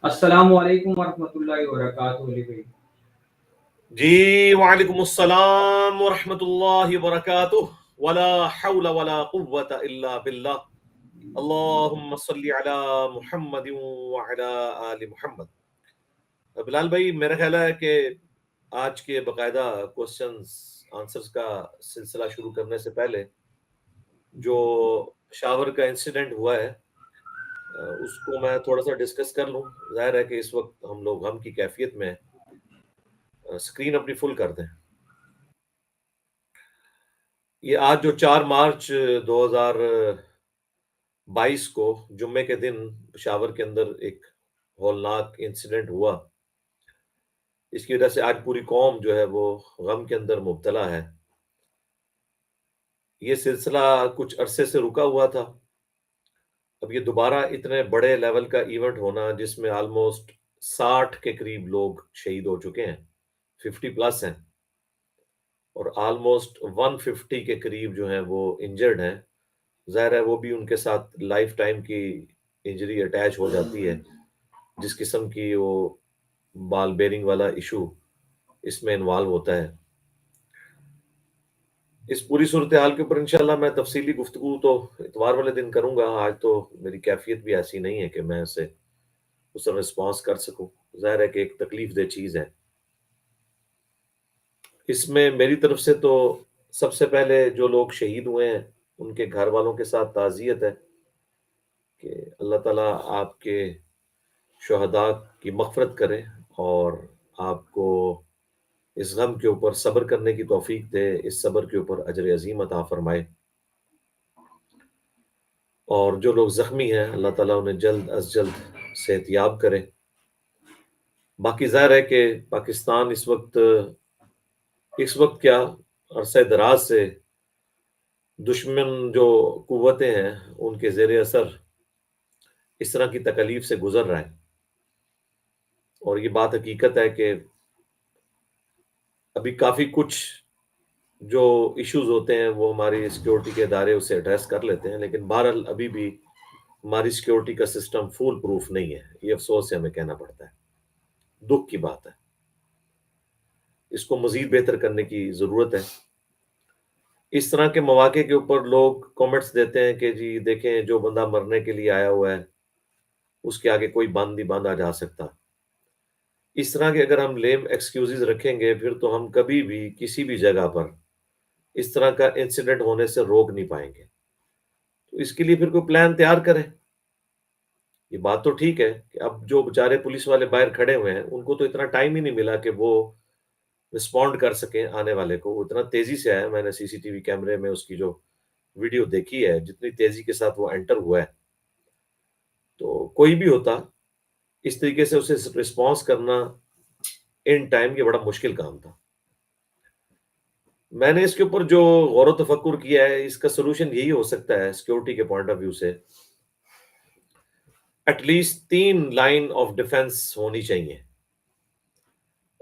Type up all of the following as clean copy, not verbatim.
السلام علیکم ورحمۃ اللہ وبرکاتہ علی بھائی. جی وعلیکم السلام ورحمۃ اللہ وبرکاتہ. ولا حول ولا قوت الا باللہ. اللہم صلی علی محمد وعلی آل محمد. بلال بھائی، میرا خیال ہے کہ آج کے باقاعدہ کوسچنز آنسرز کا سلسلہ شروع کرنے سے پہلے جو پشاور کا انسیڈنٹ ہوا ہے اس کو میں تھوڑا سا ڈسکس کر لوں. ظاہر ہے کہ اس وقت ہم لوگ غم کی کیفیت میں ہیں. اسکرین اپنی فل کر دیں. یہ آج جو 4 مارچ 2022 کو جمعے کے دن پشاور کے اندر ایک ہولناک انسیڈنٹ ہوا، اس کی وجہ سے آج پوری قوم جو ہے وہ غم کے اندر مبتلا ہے. یہ سلسلہ کچھ عرصے سے رکا ہوا تھا. اب یہ دوبارہ اتنے بڑے لیول کا ایونٹ ہونا جس میں آلموسٹ 60 کے قریب لوگ شہید ہو چکے ہیں، 50+ ہیں، اور آلموسٹ 150 کے قریب جو ہیں وہ انجرڈ ہیں. ظاہر ہے وہ بھی ان کے ساتھ لائف ٹائم کی انجری اٹیچ ہو جاتی ہے، جس قسم کی وہ بال بیرنگ والا ایشو اس میں انوالو ہوتا ہے. اس پوری صورتحال کے اوپر انشاءاللہ میں تفصیلی گفتگو تو اتوار والے دن کروں گا. آج تو میری کیفیت بھی ایسی نہیں ہے کہ میں اسے اس طرح رسپانس کر سکوں. ظاہر ہے کہ ایک تکلیف دہ چیز ہے. اس میں میری طرف سے تو سب سے پہلے جو لوگ شہید ہوئے ہیں ان کے گھر والوں کے ساتھ تعزیت ہے کہ اللہ تعالیٰ آپ کے شہداء کی مغفرت کرے اور آپ کو اس غم کے اوپر صبر کرنے کی توفیق دے، اس صبر کے اوپر اجر عظیم عطا فرمائے. اور جو لوگ زخمی ہیں اللہ تعالیٰ انہیں جلد از جلد صحت یاب کرے. باقی ظاہر ہے کہ پاکستان اس وقت کیا عرصہ دراز سے دشمن جو قوتیں ہیں ان کے زیر اثر اس طرح کی تکلیف سے گزر رہا ہے. اور یہ بات حقیقت ہے کہ ابھی کافی کچھ جو ایشوز ہوتے ہیں وہ ہماری سیکیورٹی کے ادارے اسے ایڈریس کر لیتے ہیں، لیکن بہرحال ابھی بھی ہماری سیکیورٹی کا سسٹم فول پروف نہیں ہے. یہ افسوس سے ہمیں کہنا پڑتا ہے، دکھ کی بات ہے. اس کو مزید بہتر کرنے کی ضرورت ہے. اس طرح کے مواقع کے اوپر لوگ کامنٹس دیتے ہیں کہ جی دیکھیں جو بندہ مرنے کے لیے آیا ہوا ہے اس کے آگے کوئی بند نہیں باندھا جا سکتا. اس طرح کے اگر ہم لیم ایکسکیوزز رکھیں گے پھر تو ہم کبھی بھی کسی بھی جگہ پر اس طرح کا انسیڈنٹ ہونے سے روک نہیں پائیں گے. تو اس کے لیے پھر کوئی پلان تیار کریں. یہ بات تو ٹھیک ہے کہ اب جو بیچارے پولیس والے باہر کھڑے ہوئے ہیں ان کو تو اتنا ٹائم ہی نہیں ملا کہ وہ رسپونڈ کر سکیں آنے والے کو. وہ اتنا تیزی سے آیا، میں نے سی سی ٹی وی کیمرے میں اس کی جو ویڈیو دیکھی ہے جتنی تیزی کے ساتھ وہ انٹر ہوا ہے، تو کوئی بھی ہوتا اس طریقے سے اسے رسپانس کرنا ان ٹائم یہ بڑا مشکل کام تھا. میں نے اس کے اوپر جو غور و تفکر کیا ہے اس کا سلوشن یہی ہو سکتا ہے سیکیورٹی کے پوائنٹ آف ویو سے، ایٹ لیسٹ 3 لائن آف ڈیفense ہونی چاہیے،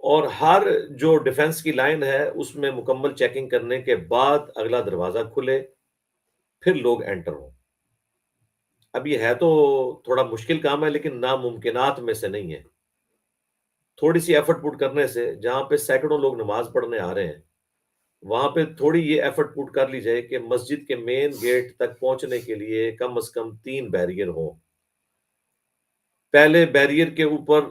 اور ہر جو ڈیفenس کی لائن ہے اس میں مکمل چیکنگ کرنے کے بعد اگلا دروازہ کھلے پھر لوگ انٹر ہوں. اب یہ ہے تو تھوڑا مشکل کام ہے لیکن ناممکنات میں سے نہیں ہے. تھوڑی سی ایفرٹ پٹ کرنے سے جہاں پہ سینکڑوں لوگ نماز پڑھنے آ رہے ہیں وہاں پہ تھوڑی یہ ایفرٹ پٹ کر لی جائے کہ مسجد کے مین گیٹ تک پہنچنے کے لیے کم از کم 3 بیریئر ہوں. پہلے بیریئر کے اوپر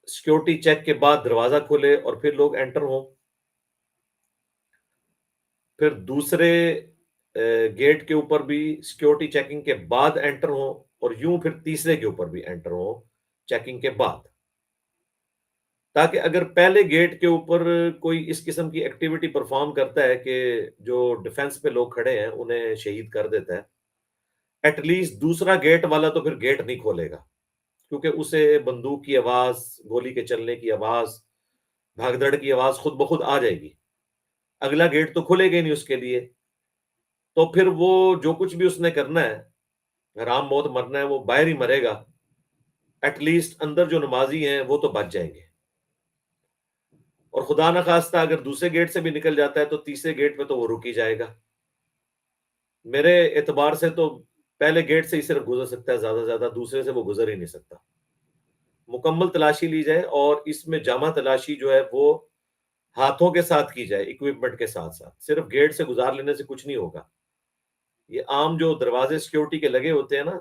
سیکیورٹی چیک کے بعد دروازہ کھلے اور پھر لوگ انٹر ہوں، پھر دوسرے گیٹ کے اوپر بھی سیکیورٹی چیکنگ کے بعد انٹر ہوں، اور یوں پھر تیسرے کے اوپر بھی انٹر ہوں چیکنگ کے بعد، تاکہ اگر پہلے گیٹ کے اوپر کوئی اس قسم کی ایکٹیویٹی پرفارم کرتا ہے کہ جو ڈیفenس پہ لوگ کھڑے ہیں انہیں شہید کر دیتا ہے، ایٹ لیسٹ دوسرا گیٹ والا تو پھر گیٹ نہیں کھولے گا، کیونکہ اسے بندوق کی آواز، گولی کے چلنے کی آواز، بھاگ دڑ کی آواز خود بخود آ جائے گی. اگلا گیٹ تو کھلے گا نہیں اس کے لیے، تو پھر وہ جو کچھ بھی اس نے کرنا ہے حرام موت مرنا ہے وہ باہر ہی مرے گا. ایٹ لیسٹ اندر جو نمازی ہیں وہ تو بچ جائیں گے، اور خدا نخواستہ اگر دوسرے گیٹ سے بھی نکل جاتا ہے تو تیسرے گیٹ پہ تو وہ رک ہی جائے گا. میرے اعتبار سے تو پہلے گیٹ سے ہی صرف گزر سکتا ہے، زیادہ سے زیادہ دوسرے سے وہ گزر ہی نہیں سکتا. مکمل تلاشی لی جائے، اور اس میں جامع تلاشی جو ہے وہ ہاتھوں کے ساتھ کی جائے، اکوپمنٹ کے ساتھ ساتھ. صرف گیٹ سے گزار لینے سے کچھ نہیں ہوگا. یہ عام جو دروازے سیکیورٹی کے لگے ہوتے ہیں نا،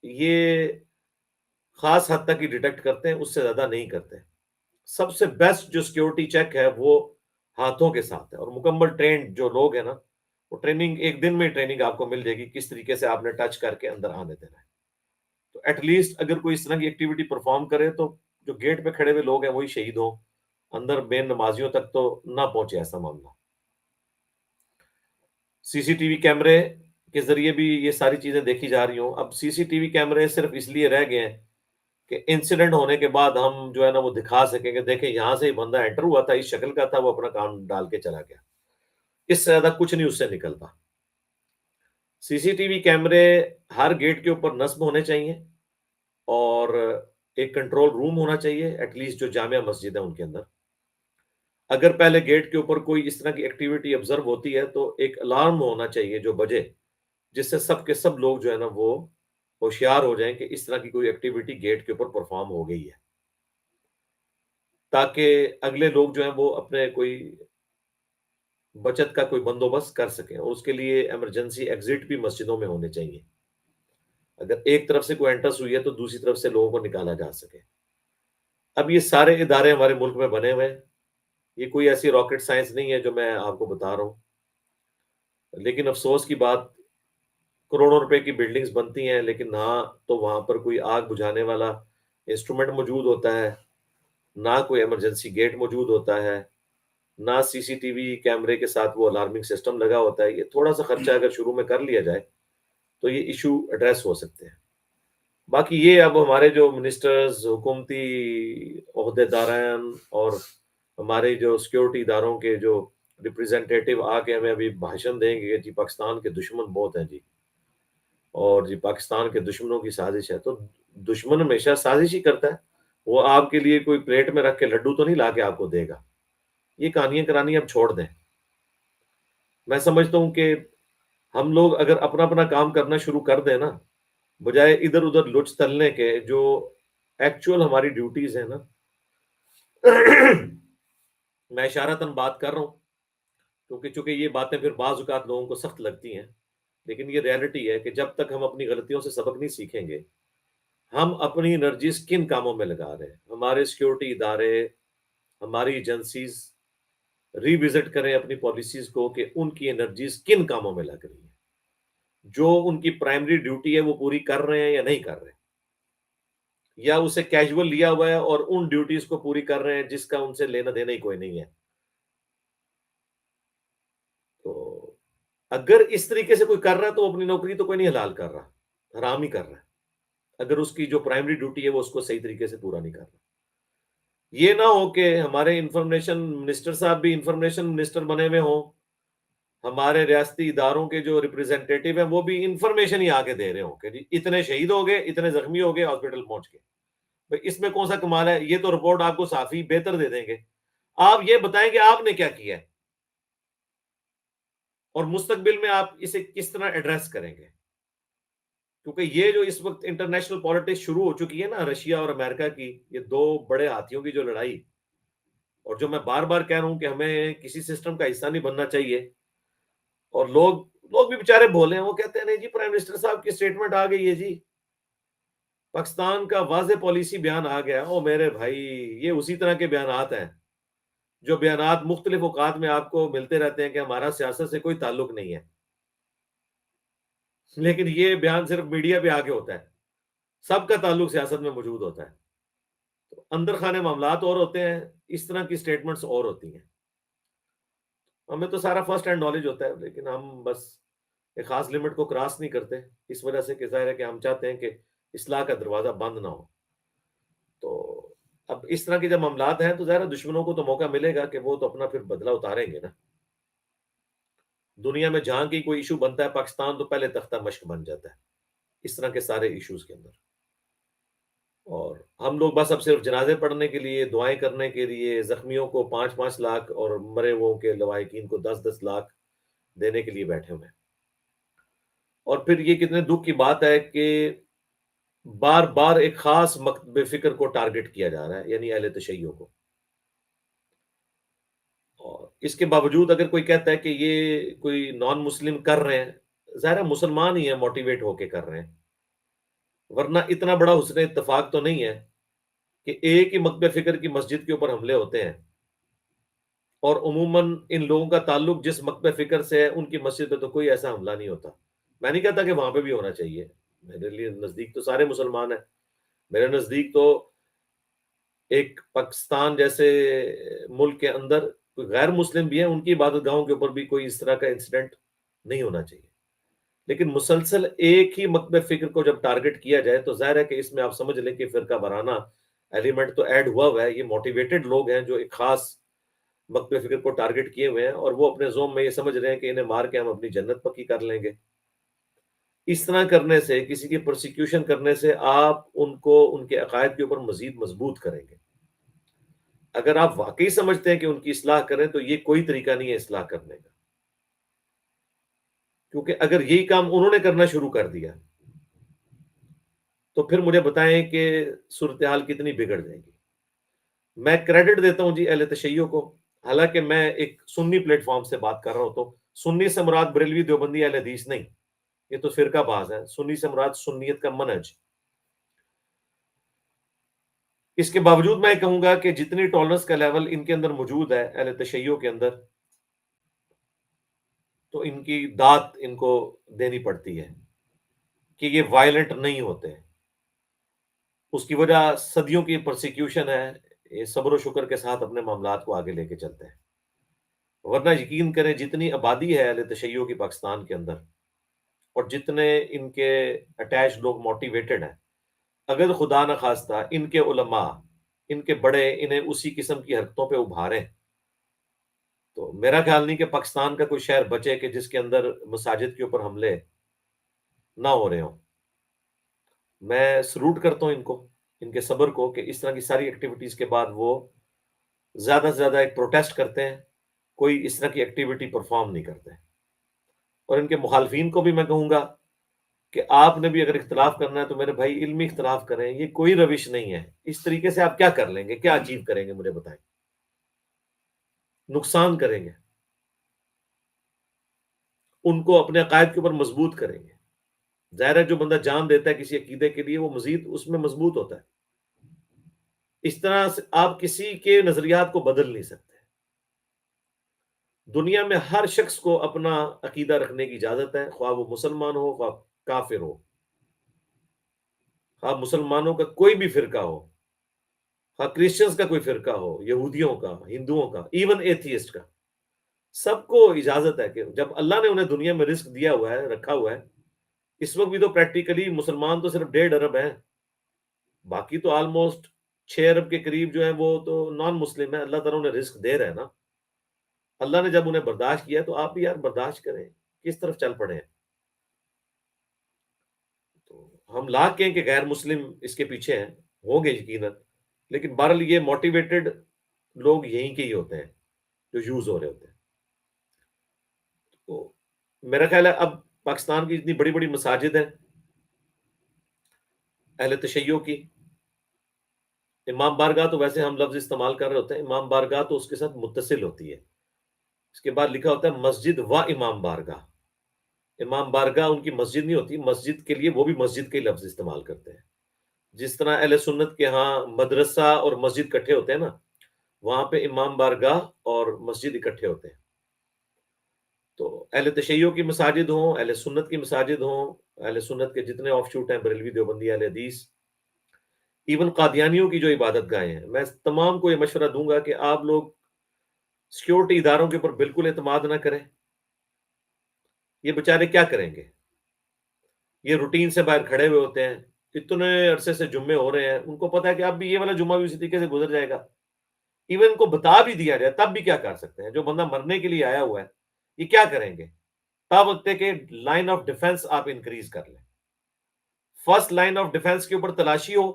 یہ خاص حد تک ہی ڈیٹیکٹ کرتے ہیں، اس سے زیادہ نہیں کرتے. سب سے بیسٹ جو سیکیورٹی چیک ہے وہ ہاتھوں کے ساتھ ہے، اور مکمل ٹرینڈ جو لوگ ہیں نا، وہ ٹریننگ ایک دن میں ٹریننگ آپ کو مل جائے گی کس طریقے سے آپ نے ٹچ کر کے اندر آنے دینا ہے. تو ایٹ لیسٹ اگر کوئی اس طرح کی ایکٹیویٹی پرفارم کرے تو جو گیٹ پہ کھڑے ہوئے لوگ ہیں وہی شہید ہوں، اندر مین نمازیوں تک تو نہ پہنچے ایسا معاملہ. سی سی ٹی وی کیمرے کے ذریعے بھی یہ ساری چیزیں دیکھی جا رہی ہوں. اب سی سی ٹی وی کیمرے صرف اس لیے رہ گئے ہیں کہ انسیڈنٹ ہونے کے بعد ہم جو ہے نا وہ دکھا سکیں کہ دیکھیں یہاں سے ہی بندہ انٹر ہوا تھا، اس شکل کا تھا، وہ اپنا کام ڈال کے چلا گیا. اس سے زیادہ کچھ نہیں اس سے نکلتا. سی سی ٹی وی کیمرے ہر گیٹ کے اوپر نصب ہونے چاہیے، اور ایک کنٹرول روم ہونا چاہیے ایٹ لیسٹ جو جامع مسجد ہے ان کے اندر. اگر پہلے گیٹ کے اوپر کوئی اس طرح کی ایکٹیویٹی آبزرو ہوتی ہے تو ایک الارم ہونا چاہیے جو بجے، جس سے سب کے سب لوگ جو ہے نا وہ ہوشیار ہو جائیں کہ اس طرح کی کوئی ایکٹیویٹی گیٹ کے اوپر پرفارم ہو گئی ہے، تاکہ اگلے لوگ جو ہیں وہ اپنے کوئی بچت کا کوئی بندوبست کر سکیں. اور اس کے لیے ایمرجنسی ایگزٹ بھی مسجدوں میں ہونے چاہیے. اگر ایک طرف سے کوئی انٹرس ہوئی ہے تو دوسری طرف سے لوگوں کو نکالا جا سکے. اب یہ سارے ادارے ہمارے ملک میں بنے ہوئے ہیں، یہ کوئی ایسی راکٹ سائنس نہیں ہے جو میں آپ کو بتا رہا ہوں. لیکن افسوس کی بات، کروڑوں روپے کی بلڈنگز بنتی ہیں لیکن نہ تو وہاں پر کوئی آگ بجھانے والا انسٹرومنٹ موجود ہوتا ہے، نہ کوئی ایمرجنسی گیٹ موجود ہوتا ہے، نہ سی سی ٹی وی کیمرے کے ساتھ وہ الارمنگ سسٹم لگا ہوتا ہے. یہ تھوڑا سا خرچہ اگر شروع میں کر لیا جائے تو یہ ایشو ایڈریس ہو سکتے ہیں. باقی یہ اب ہمارے جو منسٹرز، حکومتی عہدے داران اور ہمارے جو سیکیورٹی اداروں کے جو ریپریزنٹیٹیو آ کے ہمیں ابھی بھاشن دیں گے کہ جی پاکستان کے دشمن بہت ہیں جی، اور جی پاکستان کے دشمنوں کی سازش ہے. تو دشمن ہمیشہ سازش ہی کرتا ہے، وہ آپ کے لیے کوئی پلیٹ میں رکھ کے لڈو تو نہیں لا کے آپ کو دے گا. یہ کہانیاں کرانی اب چھوڑ دیں. میں سمجھتا ہوں کہ ہم لوگ اگر اپنا اپنا کام کرنا شروع کر دیں نا، بجائے ادھر ادھر لچ تلنے کے، جو ایکچوئل ہماری ڈیوٹیز ہیں نا میں اشارتاً بات کر رہا ہوں کیونکہ چونکہ یہ باتیں پھر بعض اوقات لوگوں کو سخت لگتی ہیں، لیکن یہ ریالٹی ہے کہ جب تک ہم اپنی غلطیوں سے سبق نہیں سیکھیں گے، ہم اپنی انرجیز کن کاموں میں لگا رہے ہیں. ہمارے سیکیورٹی ادارے، ہماری ایجنسیز ری وزٹ کریں اپنی پالیسیز کو کہ ان کی انرجیز کن کاموں میں لگ رہی ہیں، جو ان کی پرائمری ڈیوٹی ہے وہ پوری کر رہے ہیں یا نہیں کر رہے، یا اسے کیجول لیا ہوا ہے اور ان ڈیوٹیز کو پوری کر رہے ہیں جس کا ان سے لینا دینا ہی کوئی نہیں ہے. تو اگر اس طریقے سے کوئی کر رہا ہے تو اپنی نوکری تو کوئی نہیں حلال کر رہا، حرام ہی کر رہا ہے، اگر اس کی جو پرائمری ڈیوٹی ہے وہ اس کو صحیح طریقے سے پورا نہیں کر رہا. یہ نہ ہو کہ ہمارے انفارمیشن منسٹر صاحب بھی انفارمیشن منسٹر بنے ہوئے ہوں، ہمارے ریاستی اداروں کے جو ریپریزنٹیٹیو ہیں وہ بھی انفارمیشن ہی آگے دے رہے ہوں کہ جی اتنے شہید ہو گئے، اتنے زخمی ہو گئے، ہاسپٹل پہنچ گئے. بھئی اس میں کون سا کمال ہے؟ یہ تو رپورٹ آپ کو صحافی بہتر دے دیں گے. آپ یہ بتائیں کہ آپ نے کیا کیا ہے اور مستقبل میں آپ اسے کس طرح ایڈریس کریں گے. کیونکہ یہ جو اس وقت انٹرنیشنل پالیٹکس شروع ہو چکی ہے نا، رشیا اور امریکہ کی، یہ دو بڑے ہاتھیوں کی جو لڑائی، اور جو میں بار بار کہہ رہا ہوں کہ ہمیں کسی سسٹم کا حصہ نہیں بننا چاہیے. اور لوگ بھی بیچارے بولے ہیں، وہ کہتے ہیں نہیں جی پرائم منسٹر صاحب کی سٹیٹمنٹ آ گئی ہے جی، پاکستان کا واضح پالیسی بیان آ گیا. او میرے بھائی، یہ اسی طرح کے بیانات ہیں جو بیانات مختلف اوقات میں آپ کو ملتے رہتے ہیں کہ ہمارا سیاست سے کوئی تعلق نہیں ہے، لیکن یہ بیان صرف میڈیا پہ آگے ہوتا ہے، سب کا تعلق سیاست میں موجود ہوتا ہے. تو اندر خانے معاملات اور ہوتے ہیں، اس طرح کی سٹیٹمنٹس اور ہوتی ہیں. ہمیں تو سارا فرسٹ ہینڈ نالج ہوتا ہے، لیکن ہم بس ایک خاص لمٹ کو کراس نہیں کرتے، اس وجہ سے کہ ظاہر ہے کہ ہم چاہتے ہیں کہ اصلاح کا دروازہ بند نہ ہو. تو اب اس طرح کے جب معاملات ہیں تو ظاہر ہے دشمنوں کو تو موقع ملے گا کہ وہ تو اپنا پھر بدلہ اتاریں گے نا. دنیا میں جہاں کی کوئی ایشو بنتا ہے پاکستان تو پہلے تختہ مشق بن جاتا ہے اس طرح کے سارے ایشوز کے اندر. اور ہم لوگ بس اب صرف جنازے پڑھنے کے لیے، دعائیں کرنے کے لیے، زخمیوں کو 5-5 لاکھ اور مرے ہوئوں کے لواحقین کو 10-10 لاکھ دینے کے لیے بیٹھے ہوئے ہیں. اور پھر یہ کتنے دکھ کی بات ہے کہ بار بار ایک خاص مکتب فکر کو ٹارگٹ کیا جا رہا ہے، یعنی اہل تشیع کو. اور اس کے باوجود اگر کوئی کہتا ہے کہ یہ کوئی نان مسلم کر رہے ہیں، ظاہر ہے مسلمان ہی ہیں، موٹیویٹ ہو کے کر رہے ہیں، ورنہ اتنا بڑا حسن اتفاق تو نہیں ہے کہ ایک ہی مکتب فکر کی مسجد کے اوپر حملے ہوتے ہیں اور عموماً ان لوگوں کا تعلق جس مکتب فکر سے ہے ان کی مسجد پہ تو کوئی ایسا حملہ نہیں ہوتا. میں نہیں کہتا کہ وہاں پہ بھی ہونا چاہیے، میرے لیے نزدیک تو سارے مسلمان ہیں. میرے نزدیک تو ایک پاکستان جیسے ملک کے اندر کوئی غیر مسلم بھی ہیں، ان کی عبادت گاہوں کے اوپر بھی کوئی اس طرح کا انسیڈنٹ نہیں ہونا چاہیے. لیکن مسلسل ایک ہی مکتب فکر کو جب ٹارگٹ کیا جائے تو ظاہر ہے کہ اس میں آپ سمجھ لیں کہ فرقہ وارانہ ایلیمنٹ تو ایڈ ہوا ہے. یہ موٹیویٹڈ لوگ ہیں جو ایک خاص مکتب فکر کو ٹارگٹ کیے ہوئے ہیں اور وہ اپنے زوم میں یہ سمجھ رہے ہیں کہ انہیں مار کے ہم اپنی جنت پکی کر لیں گے. اس طرح کرنے سے، کسی کی پرسیکیوشن کرنے سے، آپ ان کو ان کے عقائد کے اوپر مزید مضبوط کریں گے. اگر آپ واقعی سمجھتے ہیں کہ ان کی اصلاح کریں تو یہ کوئی طریقہ نہیں ہے اصلاح کرنے کا، کیونکہ اگر یہی کام انہوں نے کرنا شروع کر دیا تو پھر مجھے بتائیں کہ صورتحال کتنی بگڑ جائے گی. میں کریڈٹ دیتا ہوں جی اہل تشیع کو، حالانکہ میں ایک سنی پلیٹ فارم سے بات کر رہا ہوں، تو سنی سے مراد بریلوی دیوبندی اہل حدیث نہیں، یہ تو فرقہ باز ہے. سنی سے مراد سنیت کا منہج. اس کے باوجود میں کہوں گا کہ جتنی ٹالرنس کا لیول ان کے اندر موجود ہے اہل تشیع کے اندر، تو ان کی داد ان کو دینی پڑتی ہے کہ یہ وائلنٹ نہیں ہوتے. اس کی وجہ صدیوں کی پرسیکیوشن ہے. یہ صبر و شکر کے ساتھ اپنے معاملات کو آگے لے کے چلتے ہیں. ورنہ یقین کریں جتنی آبادی ہے اہل تشیع کی پاکستان کے اندر اور جتنے ان کے اٹیچ لوگ موٹیویٹڈ ہیں، اگر خدا نخواستہ ان کے علماء، ان کے بڑے انہیں اسی قسم کی حرکتوں پہ ابھاریں تو میرا خیال نہیں کہ پاکستان کا کوئی شہر بچے کہ جس کے اندر مساجد کے اوپر حملے نہ ہو رہے ہوں. میں سلوٹ کرتا ہوں ان کو، ان کے صبر کو، کہ اس طرح کی ساری ایکٹیویٹیز کے بعد وہ زیادہ سے زیادہ ایک پروٹیسٹ کرتے ہیں، کوئی اس طرح کی ایکٹیویٹی پرفارم نہیں کرتے. اور ان کے مخالفین کو بھی میں کہوں گا کہ آپ نے بھی اگر اختلاف کرنا ہے تو میرے بھائی علمی اختلاف کریں، یہ کوئی روش نہیں ہے. اس طریقے سے آپ کیا کر لیں گے، کیا اچیو کریں گے مجھے بتائیں. نقصان کریں گے، ان کو اپنے عقائد کے اوپر مضبوط کریں گے. ظاہر ہے جو بندہ جان دیتا ہے کسی عقیدے کے لیے وہ مزید اس میں مضبوط ہوتا ہے. اس طرح سے آپ کسی کے نظریات کو بدل نہیں سکتے. دنیا میں ہر شخص کو اپنا عقیدہ رکھنے کی اجازت ہے، خواہ وہ مسلمان ہو خواہ کافر ہو، خواہ مسلمانوں کا کوئی بھی فرقہ ہو، خواہ کرسچنز کا کوئی فرقہ ہو، یہودیوں کا، ہندوؤں کا، ایون ایتھیسٹ کا. سب کو اجازت ہے کہ جب اللہ نے انہیں دنیا میں رزق دیا ہوا ہے، رکھا ہوا ہے. اس وقت بھی تو پریکٹیکلی مسلمان تو صرف 1.5 ارب ہیں، باقی تو آلموسٹ 6 ارب کے قریب جو ہیں وہ تو نان مسلم ہیں. اللہ تعالیٰ انہیں رزق دے رہا ہے نا. اللہ نے جب انہیں برداشت کیا تو آپ بھی یار برداشت کریں. کس طرف چل پڑے ہیں؟ تو ہم لاکھ کہیں کہ غیر مسلم اس کے پیچھے ہیں، ہوں گے یقیناً، لیکن بہرحال یہ موٹیویٹڈ لوگ یہیں کے ہی ہوتے ہیں جو یوز ہو رہے ہوتے ہیں. تو میرا خیال ہے اب پاکستان کی اتنی بڑی بڑی مساجد ہیں اہل تشیع کی. امام بارگاہ تو ویسے ہم لفظ استعمال کر رہے ہوتے ہیں، امام بارگاہ تو اس کے ساتھ متصل ہوتی ہے. اس کے بعد لکھا ہوتا ہے مسجد و امام بارگاہ. امام بارگاہ ان کی مسجد نہیں ہوتی، مسجد کے لیے وہ بھی مسجد کے لفظ استعمال کرتے ہیں. جس طرح اہل سنت کے ہاں مدرسہ اور مسجد اکٹھے ہوتے ہیں نا، وہاں پہ امام بارگاہ اور مسجد اکٹھے ہوتے ہیں. تو اہل تشیع کی مساجد ہوں، اہل سنت کی مساجد ہوں، اہل سنت کے جتنے آف شوٹ ہیں، بریلوی دیوبندی اہل حدیث، ایون قادیانیوں کی جو عبادت گاہیں ہیں، میں تمام کو یہ مشورہ دوں گا کہ آپ لوگ سیکورٹی اداروں کے اوپر بالکل اعتماد نہ کریں. یہ بیچارے کیا کریں گے؟ یہ روٹین سے باہر کھڑے ہوئے ہوتے ہیں، اتنے عرصے سے جمعے ہو رہے ہیں، ان کو پتا ہے کہ اب بھی یہ والا جمعہ بھی اسی طریقے سے گزر جائے گا. ایون ان کو بتا بھی دیا جائے تب بھی کیا کر سکتے ہیں؟ جو بندہ مرنے کے لیے آیا ہوا ہے یہ کیا کریں گے؟ تب وقت ہے کہ لائن آف ڈیفenس آپ انکریز کر لیں. فرسٹ لائن آف ڈیفenس کے اوپر تلاشی ہو،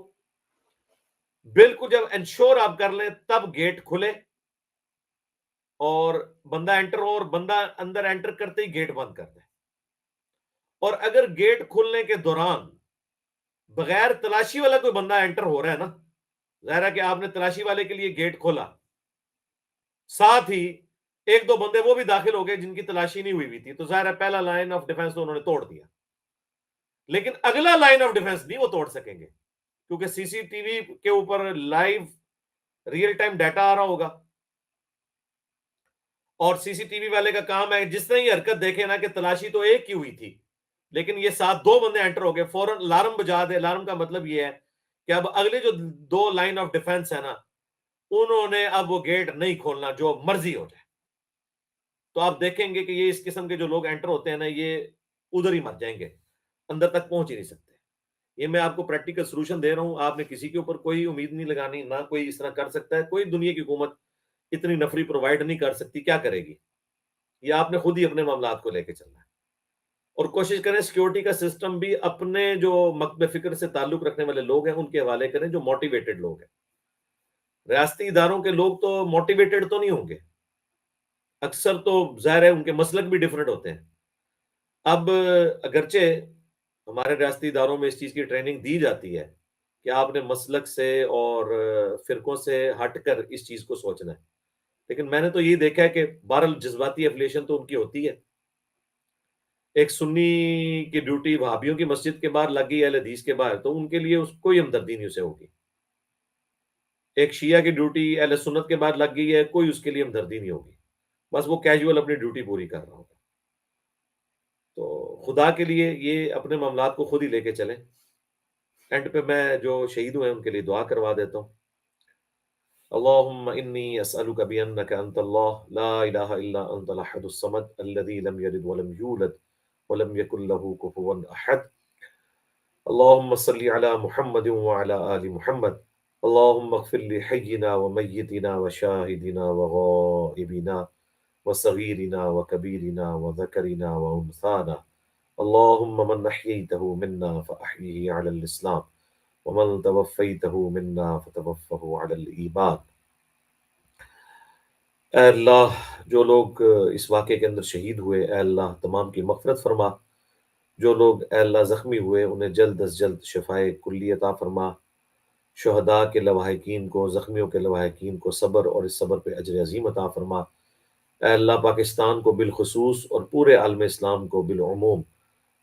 بالکل جب انشور آپ کر لیں تب گیٹ کھلے اور بندہ انٹر ہو، اور بندہ اندر انٹر کرتے ہی گیٹ بند کر دیں. اور اگر گیٹ کھلنے کے دوران بغیر تلاشی والا کوئی بندہ انٹر ہو رہا ہے نا، ظاہر ہے کہ آپ نے تلاشی والے کے لیے گیٹ کھولا، ساتھ ہی ایک دو بندے وہ بھی داخل ہو گئے جن کی تلاشی نہیں ہوئی تھی، تو ظاہر ہے پہلا لائن آف ڈیفنس تو انہوں نے توڑ دیا، لیکن اگلا لائن آف ڈیفنس نہیں وہ توڑ سکیں گے، کیونکہ سی سی ٹی وی کے اوپر لائیو ریئل ٹائم ڈیٹا آ رہا ہوگا، اور سی سی ٹی وی والے کا کام ہے جس نے یہ حرکت دیکھے نا کہ تلاشی تو ایک کی ہوئی تھی لیکن یہ ساتھ دو بندے انٹر ہو گئے، فوراً الارم بجا دے۔ الارم کا مطلب یہ ہے کہ اب اگلے جو دو لائن آف ڈیفنس ہے نا، انہوں نے اب وہ گیٹ نہیں کھولنا، جو مرضی ہو جائے۔ تو آپ دیکھیں گے کہ یہ اس قسم کے جو لوگ انٹر ہوتے ہیں نا، یہ ادھر ہی مر جائیں گے، اندر تک پہنچ ہی نہیں سکتے۔ یہ میں آپ کو پریکٹیکل سولوشن دے رہا ہوں، آپ نے کسی کے اوپر کوئی امید نہیں لگانی، نہ کوئی اس طرح کر سکتا ہے، کوئی دنیا کی حکومت اتنی نفری پرووائڈ نہیں کر سکتی، کیا کرے گی؟ یہ آپ نے خود ہی اپنے معاملات کو لے کے چلنا ہے، اور کوشش کریں سیکیورٹی کا سسٹم بھی اپنے جو مکتب فکر سے تعلق رکھنے والے لوگ ہیں ان کے حوالے کریں، جو موٹیویٹڈ لوگ ہیں۔ ریاستی اداروں کے لوگ تو موٹیویٹڈ تو نہیں ہوں گے، اکثر تو ظاہر ہے ان کے مسلک بھی ڈیفرنٹ ہوتے ہیں۔ اب اگرچہ ہمارے ریاستی اداروں میں اس چیز کی ٹریننگ دی جاتی ہے کہ آپ نے مسلک سے اور فرقوں سے ہٹ کر اس چیز کو سوچنا ہے، لیکن میں نے تو یہ دیکھا ہے کہ بہرحال جذباتی افیلیشن تو ان کی ہوتی ہے۔ ایک سنی کی ڈیوٹی وہابیوں کی مسجد کے باہر لگ گئی اہل حدیث کے باہر، تو ان کے لیے کوئی ہمدردی نہیں اسے ہوگی۔ ایک شیعہ کی ڈیوٹی اہل سنت کے بعد لگ گئی ہے، کوئی اس کے لیے ہمدردی نہیں ہوگی، بس وہ کیجول اپنی ڈیوٹی پوری کر رہا ہوگا۔ تو خدا کے لیے یہ اپنے معاملات کو خود ہی لے کے چلیں۔ اینڈ پہ میں جو شہید ہوئے ہیں ان کے لیے دعا کروا دیتا ہوں۔ اللہم انی اسألک بانک انت اللہ لا الہ الا انت الاحد الصمد الذی لم یلد ولم یولد ولم یکن له کفوا احد۔ اللہم صلی علی محمد وعلی آل محمد۔ اللہم اغفر لحینا ومیتنا وشاہدنا وغائبنا وصغیرنا وکبیرنا وذکرنا وانثانا۔ اللہم من احییتہ منا فاحیہ علی الاسلام ومن توفیتہ منا فتوفہ علی الایمان۔ اے اللہ جو لوگ اس واقعے کے اندر شہید ہوئے، اے اللہ تمام کی مغفرت فرما۔ جو لوگ اے اللہ زخمی ہوئے انہیں جلد از جلد شفائے کلی عطا فرما۔ شہداء کے لواحقین کو، زخمیوں کے لواحقین کو صبر اور اس صبر پہ اجر عظیم عطا فرما۔ اے اللہ پاکستان کو بالخصوص اور پورے عالم اسلام کو بالعموم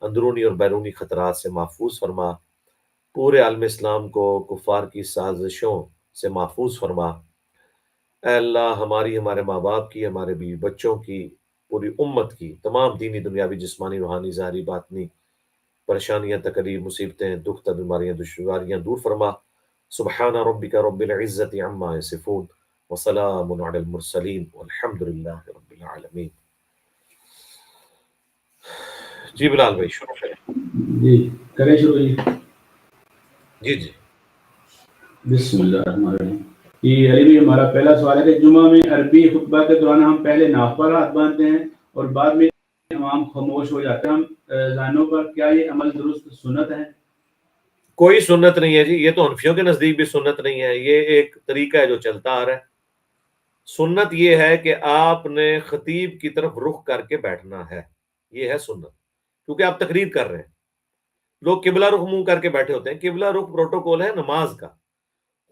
اندرونی اور بیرونی خطرات سے محفوظ فرما۔ پورے عالم اسلام کو کفار کی سازشوں سے محفوظ فرما۔ اے اللہ ہماری، ہمارے ماں باپ کی، ہمارے بیوی بچوں کی، پوری امت کی تمام دینی دنیاوی جسمانی روحانی ظاہری باطنی پریشانیاں تکلیف مصیبتیں دکھ بیماریاں دشواریاں دور فرما۔ سبحان ربک رب العزت عما یصفون وسلام علی المرسلین والحمد للہ رب العالمین۔ جی بلال بھائی شروع کریں۔ جی کریں شروع جی۔ جی جی بسم اللہ الرحمن الرحیم۔ یہ علی بھی ہمارا پہلا سوال ہے کہ جمعہ میں عربی خطبہ کے دوران ہم پہلے ناف پر ہاتھ باندھتے ہیں اور بعد میں امام خاموش ہو جاتے ہیں، ہم ذہنوں پر، کیا یہ عمل درست سنت ہے؟ کوئی سنت نہیں ہے جی، یہ تو حنفیوں کے نزدیک بھی سنت نہیں ہے، یہ ایک طریقہ ہے جو چلتا آ رہا ہے۔ سنت یہ ہے کہ آپ نے خطیب کی طرف رخ کر کے بیٹھنا ہے، یہ ہے سنت، کیونکہ آپ تقریر کر رہے ہیں۔ لوگ قبلہ رخ منہ کر کے بیٹھے ہوتے ہیں، قبلہ رخ پروٹوکول ہے نماز کا۔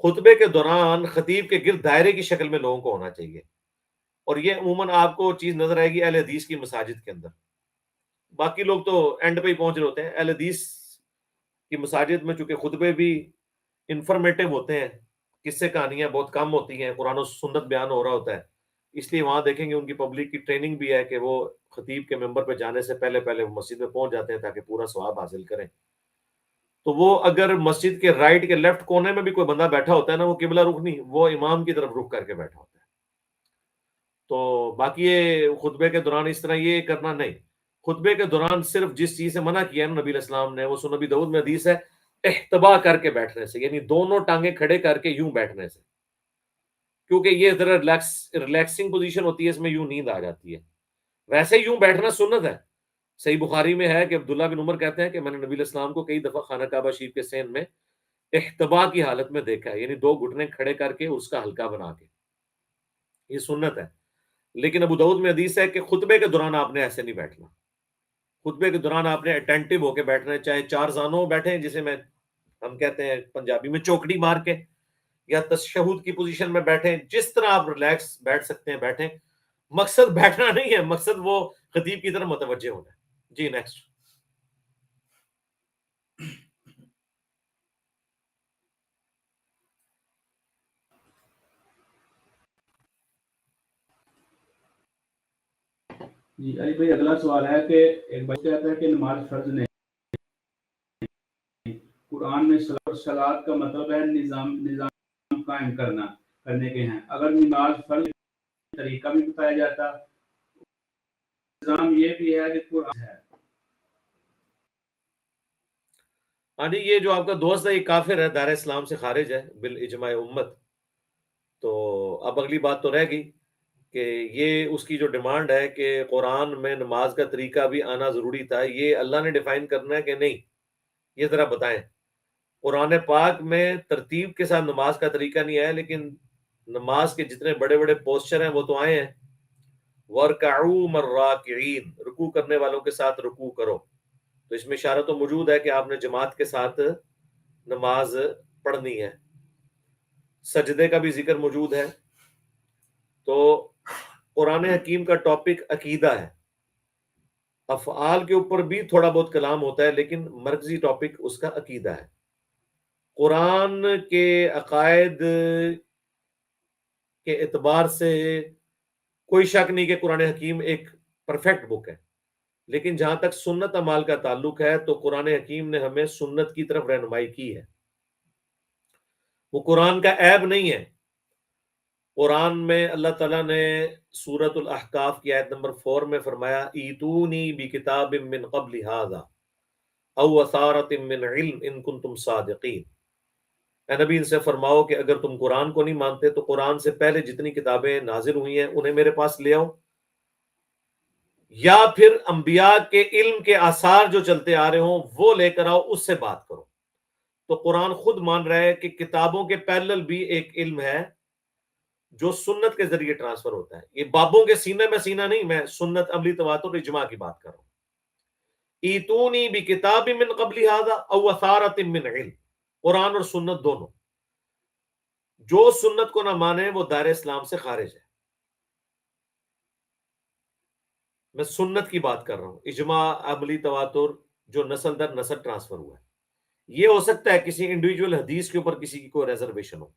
خطبے کے دوران خطیب کے گرد دائرے کی شکل میں لوگوں کو ہونا چاہیے، اور یہ عموماً آپ کو چیز نظر آئے گی اہل حدیث کی مساجد کے اندر۔ باقی لوگ تو اینڈ پہ ہی پہنچ رہے ہوتے ہیں۔ اہل حدیث کی مساجد میں چونکہ خطبے بھی انفارمیٹو ہوتے ہیں، قصے کہانیاں بہت کم ہوتی ہیں، قرآن و سنت بیان ہو رہا ہوتا ہے، اس لیے وہاں دیکھیں گے ان کی پبلک کی ٹریننگ بھی ہے کہ وہ خطیب کے ممبر پہ جانے سے پہلے پہلے مسجد میں پہنچ جاتے ہیں تاکہ پورا ثواب حاصل کریں۔ تو وہ اگر مسجد کے رائٹ کے لیفٹ کونے میں بھی کوئی بندہ بیٹھا ہوتا ہے نا، وہ قبلہ رخ نہیں، وہ امام کی طرف رخ کر کے بیٹھا ہوتا ہے۔ تو باقی یہ خطبے کے دوران اس طرح یہ کرنا نہیں۔ خطبے کے دوران صرف جس چیز سے منع کیا ہے نبی علیہ السلام نے، وہ سنن نبی داؤد میں حدیث ہے، احتبا کر کے بیٹھنے سے، یعنی دونوں ٹانگیں کھڑے کر کے یوں بیٹھنے سے، کیونکہ یہ ذرا ریلیکسنگ پوزیشن ہوتی ہے، اس میں یوں نیند آ جاتی ہے۔ ویسے یوں بیٹھنا سنت ہے۔ صحیح بخاری میں ہے کہ عبداللہ بن عمر کہتے ہیں کہ میں نے نبی علیہ السلام کو کئی دفعہ خانہ کعبہ شریف کے سین میں احتبا کی حالت میں دیکھا ہے، یعنی دو گھٹنے کھڑے کر کے اس کا ہلکا بنا کے، یہ سنت ہے۔ لیکن ابو داؤد میں حدیث ہے کہ خطبے کے دوران آپ نے ایسے نہیں بیٹھنا۔ خطبے کے دوران آپ نے اٹینٹو ہو کے بیٹھنا ہے، چاہے چار زانوں بیٹھیں جسے میں ہم کہتے ہیں پنجابی میں چوکڑی مار کے، یا تشہد کی پوزیشن میں بیٹھیں، جس طرح آپ ریلیکس بیٹھ سکتے ہیں بیٹھیں. مقصد بیٹھنا نہیں ہے، مقصد وہ خطیب کی طرف متوجہ ہونا ہے. جی نیکسٹ. جی علی بھائی اگلا سوال ہے کہ ایک بچہ کہتا ہے کہ نماز فرض نہیں، قرآن میں صلاۃ کا مطلب ہے نظام قائم کرنے کے ہیں. اگر نماز فرض طریقہ بھی بتایا جاتا، نظام یہ بھی ہے کہ قرآن ہے. ہاں جی، یہ جو آپ کا دوست ہے یہ کافر ہے، دار اسلام سے خارج ہے بالاجماع امت. تو اب اگلی بات تو رہ گئی کہ یہ اس کی جو ڈیمانڈ ہے کہ قرآن میں نماز کا طریقہ بھی آنا ضروری تھا، یہ اللہ نے ڈیفائن کرنا ہے کہ نہیں، یہ ذرا بتائیں. قرآن پاک میں ترتیب کے ساتھ نماز کا طریقہ نہیں آیا، لیکن نماز کے جتنے بڑے بڑے پوسچر ہیں وہ تو آئے ہیں. وَارْكَعُوا مَرَّاكِعِينَ، رکوع کرنے والوں کے ساتھ رکوع کرو. تو اس میں اشارہ تو موجود ہے کہ آپ نے جماعت کے ساتھ نماز پڑھنی ہے. سجدے کا بھی ذکر موجود ہے. تو قرآن حکیم کا ٹاپک عقیدہ ہے. افعال کے اوپر بھی تھوڑا بہت کلام ہوتا ہے، لیکن مرکزی ٹاپک اس کا عقیدہ ہے. قرآن کے عقائد کے اعتبار سے کوئی شک نہیں کہ قرآن حکیم ایک پرفیکٹ بک ہے، لیکن جہاں تک سنت اعمال کا تعلق ہے تو قرآن حکیم نے ہمیں سنت کی طرف رہنمائی کی ہے. وہ قرآن کا عیب نہیں ہے. قرآن میں اللہ تعالیٰ نے سورۃ الاحقاف کی آیت نمبر 4 میں فرمایا ایتونی بکتاب من قبل ھذا او اثارۃ من علم ان کنتم صادقین. اے نبی ان سے فرماؤ کہ اگر تم قرآن کو نہیں مانتے تو قرآن سے پہلے جتنی کتابیں نازل ہوئی ہیں انہیں میرے پاس لے آؤ، یا پھر انبیاء کے علم کے آثار جو چلتے آ رہے ہوں وہ لے کر آؤ، اس سے بات کرو. تو قرآن خود مان رہا ہے کہ کتابوں کے پیرلل بھی ایک علم ہے جو سنت کے ذریعے ٹرانسفر ہوتا ہے. یہ بابوں کے سینے میں سینہ نہیں، میں سنت عملی تواتر اجماع کی بات کر رہا ہوں. ایتونی بکتاب من قبل ھذا او اثارۃ من علم، قرآن اور سنت دونوں. جو سنت کو نہ مانے وہ دائرہ اسلام سے خارج ہے. میں سنت کی بات کر رہا ہوں، اجماع عملی تواتر جو نسل در نسل ٹرانسفر ہوا ہے. یہ ہو سکتا ہے کسی انڈیویجول حدیث کے اوپر کسی کی کوئی ریزرویشن ہو،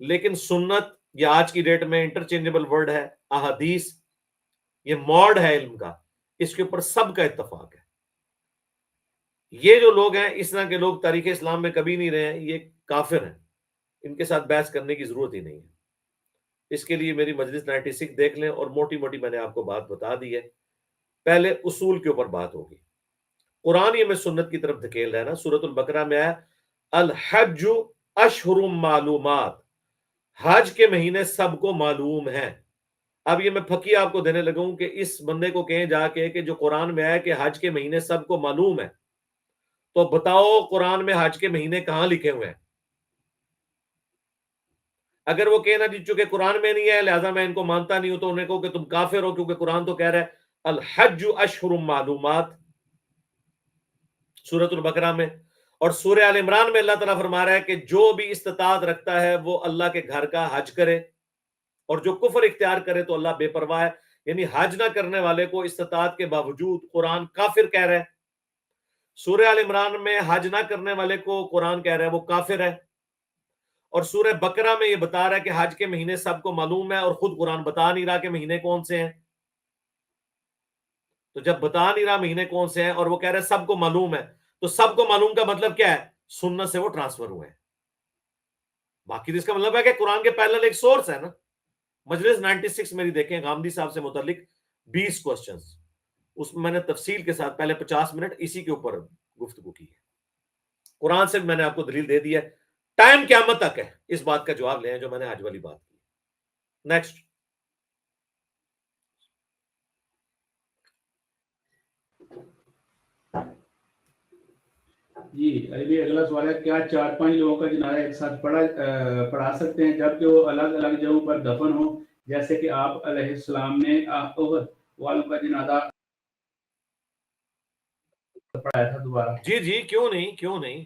لیکن سنت یہ آج کی ڈیٹ میں انٹرچینجبل ورڈ ہے. احادیث یہ موڈ ہے علم کا، اس کے اوپر سب کا اتفاق ہے. یہ جو لوگ ہیں اس طرح کے لوگ تاریخ اسلام میں کبھی نہیں رہے ہیں، یہ کافر ہیں، ان کے ساتھ بحث کرنے کی ضرورت ہی نہیں ہے. اس کے لیے میری مجلس 96 دیکھ لیں، اور موٹی موٹی میں نے آپ کو بات بتا دی ہے. پہلے اصول کے اوپر بات ہوگی. قرآن یہ میں سنت کی طرف دھکیل رہا ہے نا. سورۃ البقرہ میں آیا الحج اشہر معلومات، حج کے مہینے سب کو معلوم ہیں. اب یہ میں پھکی آپ کو دینے لگا ہوں کہ اس بندے کو کہیں جا کے کہ جو قرآن میں آیا کہ حج کے مہینے سب کو معلوم ہے، تو بتاؤ قرآن میں حج کے مہینے کہاں لکھے ہوئے ہیں؟ اگر وہ کہنا جی چونکہ قرآن میں نہیں ہے لہذا میں ان کو مانتا نہیں ہوں، تو انہیں کہو کہ تم کافر ہو، کیونکہ قرآن تو کہہ رہا ہے الحج اشہر معلومات سورۃ البقرہ میں. اور سورہ آل عمران میں اللہ تعالیٰ فرما رہا ہے کہ جو بھی استطاعت رکھتا ہے وہ اللہ کے گھر کا حج کرے، اور جو کفر اختیار کرے تو اللہ بے پرواہ ہے. یعنی حج نہ کرنے والے کو استطاعت کے باوجود قرآن کافر کہہ رہا ہے. سورہ آل عمران میں حج نہ کرنے والے کو قرآن کہہ رہا ہے وہ کافر ہے. اور سورہ بقرہ میں یہ بتا رہا ہے کہ حج کے مہینے سب کو معلوم ہے، اور خود قرآن بتا نہیں رہا کہ مہینے کون سے ہیں. تو جب بتا نہیں رہا مہینے کون سے ہیں اور وہ کہہ رہے سب کو معلوم ہے، تو سب کو معلوم کا مطلب کیا ہے؟ سنت سے وہ ٹرانسفر ہوئے ہیں. باقی اس کا مطلب ہے کہ قرآن کے پیرلل ایک سورس ہے نا. مجلس 96 میری دیکھیں غامدی صاحب سے متعلق 20 کوسچنز، اس میں نے تفصیل کے ساتھ پہلے 50 منٹ اسی کے اوپر گفتگو کی ہے. قرآن سے میں نے آپ کو دلیل دے دی ہے. ٹائم قیامت تک ہے اس بات کا جواب لیں جو میں نے آج والی بات کی. نیکسٹ. جی علی اگلا سوال ہے کیا 4-5 لوگوں کا جنازہ ایک ساتھ پڑھا سکتے ہیں جبکہ وہ الگ الگ جگہوں پر دفن ہوں، جیسے کہ آپ علیہ السلام نے احد والوں کا جنازہ پڑھایا تھا دوبارہ؟ جی کیوں نہیں.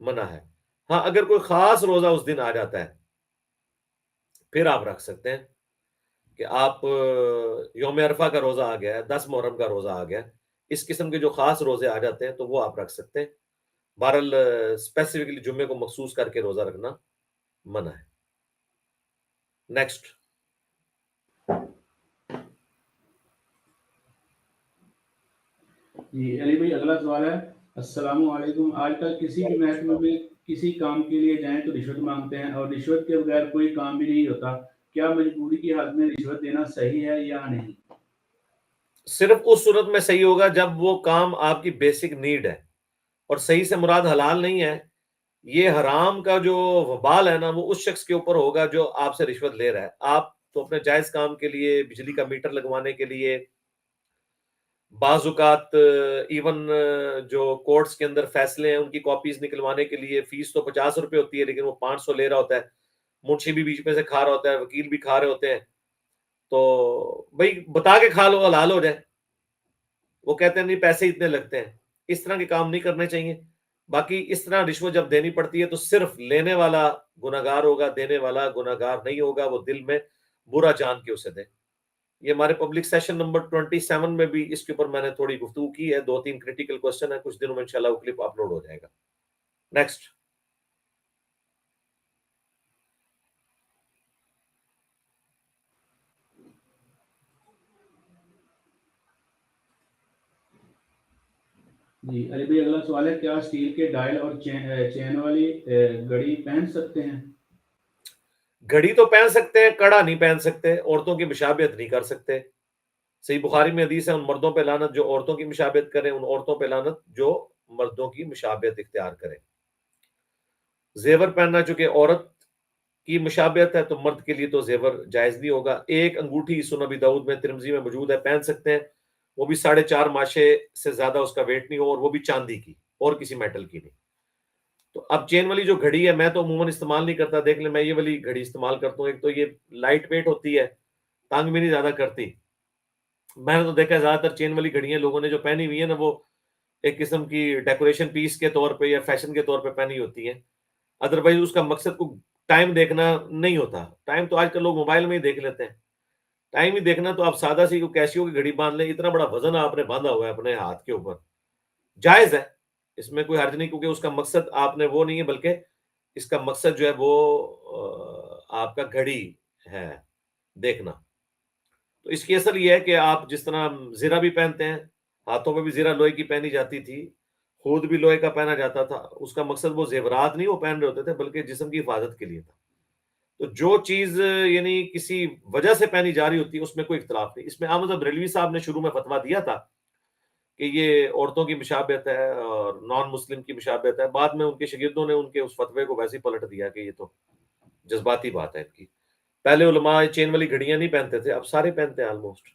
منع ہے. ہاں اگر کوئی خاص روزہ اس دن آ جاتا ہے پھر آپ رکھ سکتے ہیں کہ آپ یوم عرفہ کا روزہ آ گیا ہے, 10 محرم کا روزہ آ گیا ہے, اس قسم کے جو خاص روزے آ جاتے ہیں تو وہ آپ رکھ سکتے ہیں. بہرحال اسپیسیفکلی جمعے کو مخصوص کر کے روزہ رکھنا منع ہے. نیکسٹ. جی علی بھائی اگلا سوال ہے. السلام علیکم. آج کل کسی بھی محکمے میں کسی کام کے لیے جائیں تو رشوت مانگتے ہیں اور رشوت کے بغیر کوئی کام بھی نہیں ہوتا. کیا مجبوری کی حالت میں رشوت دینا صحیح ہے یا نہیں؟ صرف اس صورت میں صحیح ہوگا جب وہ کام آپ کی بیسک نیڈ ہے, اور صحیح سے مراد حلال نہیں ہے. یہ حرام کا جو وبال ہے نا وہ اس شخص کے اوپر ہوگا جو آپ سے رشوت لے رہا ہے. آپ تو اپنے جائز کام کے لیے, بجلی کا میٹر لگوانے کے لیے, بعض اوقات ایون جو کورٹس کے اندر فیصلے ہیں ان کی کاپیز نکلوانے کے لیے فیس تو 50 روپے ہوتی ہے لیکن وہ 500 لے رہا ہوتا ہے, منشی بھی بیچ میں سے کھا رہا ہوتا ہے, وکیل بھی کھا رہے ہوتے ہیں. تو بھائی بتا کے کھا لو, حلال ہو جائے. وہ کہتے ہیں نہیں پیسے اتنے لگتے ہیں. اس طرح کے کام نہیں کرنے چاہیے. باقی اس طرح رشوت جب دینی پڑتی ہے تو صرف لینے والا گناہگار ہوگا, دینے والا گناہگار نہیں ہوگا. وہ دل میں برا جان کے اسے دے. یہ ہمارے پبلک سیشن نمبر 27 میں بھی اس کے اوپر میں نے تھوڑی گفتگو کی ہے. 2-3 کریٹیکل کوسچن ہے, کچھ دنوں میں انشاءاللہ وہ کلپ اپلوڈ ہو جائے گا. نیکسٹ. جی علی بھائی اگلا سوال ہے. کیا اسٹیل کے ڈائل اور چین والی گھڑی پہن سکتے ہیں؟ گھڑی تو پہن سکتے ہیں, کڑا نہیں پہن سکتے. عورتوں کی مشابہت نہیں کر سکتے. صحیح بخاری میں حدیث ہے, ان مردوں پہ لعنت جو عورتوں کی مشابہت کریں, ان عورتوں پہ لعنت جو مردوں کی مشابہت اختیار کریں. زیور پہننا چونکہ عورت کی مشابہت ہے تو مرد کے لیے تو زیور جائز نہیں ہوگا. ایک انگوٹھی سنن ابی داؤد میں, ترمذی میں موجود ہے, پہن سکتے ہیں. وہ بھی 4.5 ماشے سے زیادہ اس کا ویٹ نہیں ہو, اور وہ بھی چاندی کی اور کسی میٹل کی نہیں. تو اب چین والی جو گھڑی ہے میں تو عموماً استعمال نہیں کرتا. دیکھ لیں میں یہ والی گھڑی استعمال کرتا ہوں. ایک تو یہ لائٹ ویٹ ہوتی ہے, تانگ بھی نہیں زیادہ کرتی. میں نے تو دیکھا ہے زیادہ تر چین والی گھڑیاں لوگوں نے جو پہنی ہوئی ہیں نا وہ ایک قسم کی ڈیکوریشن پیس کے طور پہ یا فیشن کے طور پہ پہنی ہوتی ہیں. ادروائز اس کا مقصد کو ٹائم دیکھنا نہیں ہوتا. ٹائم تو آج کل لوگ موبائل میں ہی دیکھ لیتے ہیں. ٹائم ہی دیکھنا تو آپ سادہ سی کیسیو کی گھڑی باندھ لیں. اتنا بڑا وزن آپ نے باندھا ہوا ہے اپنے ہاتھ کے اوپر, جائز ہے, اس میں کوئی حرج نہیں, کیونکہ اس کا مقصد آپ نے وہ نہیں ہے بلکہ اس کا مقصد جو ہے وہ آپ کا گھڑی ہے دیکھنا. تو اس کی اصل یہ ہے کہ آپ جس طرح زرہ بھی پہنتے ہیں, ہاتھوں میں بھی زرہ لوہے کی پہنی جاتی تھی, خود بھی لوہے کا پہنا جاتا تھا. اس کا مقصد وہ زیورات نہیں وہ پہن رہے ہوتے تھے بلکہ جسم کی حفاظت کے لیے تھا. تو جو چیز یعنی کسی وجہ سے پہنی جا رہی ہوتی ہے اس میں کوئی اختلاف نہیں. اس میں احمد بریلوی صاحب نے شروع میں فتویٰ دیا تھا کہ یہ عورتوں کی مشابہت ہے اور نان مسلم کی مشابہت ہے. بعد میں ان کے شاگردوں نے ان کے اس فتوے کو ویسے ہی پلٹ دیا کہ یہ تو جذباتی بات ہے ان کی. پہلے علماء چین والی گھڑیاں نہیں پہنتے تھے, اب سارے پہنتے ہیں آلموسٹ.